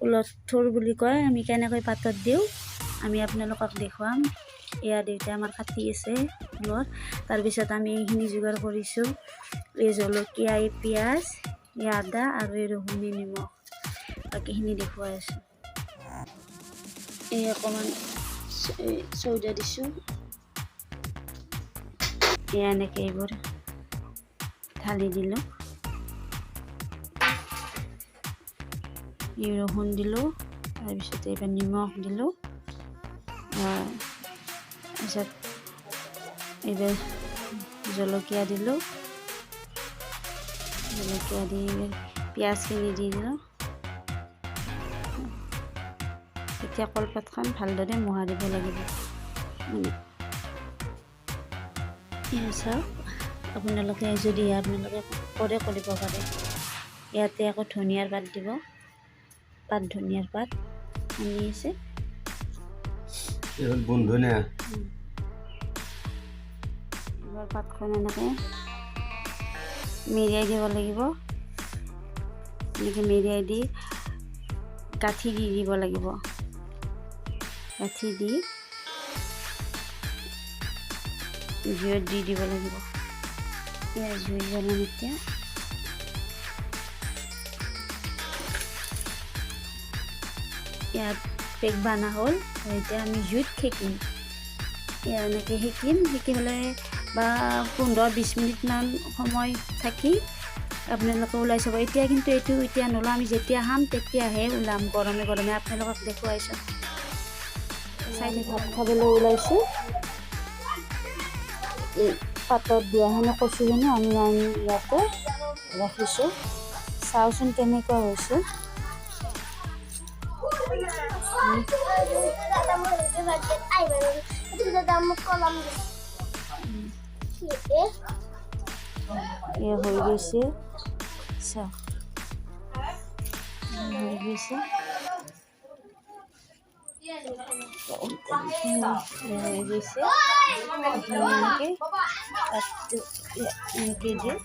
উলথুৰ বুলি কয়, আমি কেনেকৈ পাতত দিওঁ আমি আপোনালোকক দেখুৱাম। এয়া দেউতাই আমাৰ কাটি আছে ঊলৰ। তাৰপিছত আমি এইখিনি যোগাৰ কৰিছোঁ, এই জলকীয়া, এই পিঁয়াজ, এই আদা আৰু এই ৰহুন, নিমখ, বাকীখিনি দেখুৱাই আছোঁ। এই অকণমান চৌদা দিছোঁ, এয়া এনেকৈ এইবোৰ ঢালি দিলোঁ। এই ৰহুন দিলোঁ, তাৰপিছত এইবাৰ নিমখ দিলোঁ, তাৰপিছত এইবাৰ জলকীয়া দিলোঁ, জলকীয়া দি পিঁয়াজখিনি দি দিলোঁ। এতিয়া কলপাতখন ভালদৰে মোহাৰিব লাগিব। চাওক, আপোনালোকে যদি আপোনালোকে কৰিব পাৰে। ইয়াতে আকৌ ধনিয়াৰ পাত দিব, ধনিয়াৰ পাত আনি আছে। এবাৰ পাতখন এনেকৈ মেৰিয়াই দিব লাগিব, এনেকৈ মেৰিয়াই দি গাঁঠি দি দিব লাগিব। গাঁঠি দি জুইত দি দিব লাগিব। এতিয়া জুই জ্বলাম। এতিয়া ইয়াত পেক বানা হ'ল, এতিয়া আমি জুইত সেকিম। এনেকৈ সেকি পেলাই বা 15-20 মিনিটমান সময় থাকি আপোনালোকে ওলাই চাব। এতিয়া কিন্তু এইটো এতিয়া নোলাম, আমি যেতিয়া খাম তেতিয়াহে ওলাম, গৰমে গৰমে আপোনালোকক দেখুৱাইছোঁ। চাইলে ভাত খাবলৈ ওলাইছোঁ। এই পাতত দিয়াখিনি কচুখিনি আমি আনি ইয়াতে ৰাখিছোঁ। চাওচোন কেনেকুৱা হৈছে। হৈ গৈছে, চাওক হৈ গৈছে। হৈ গৈছে এনেকৈ দিয়ে।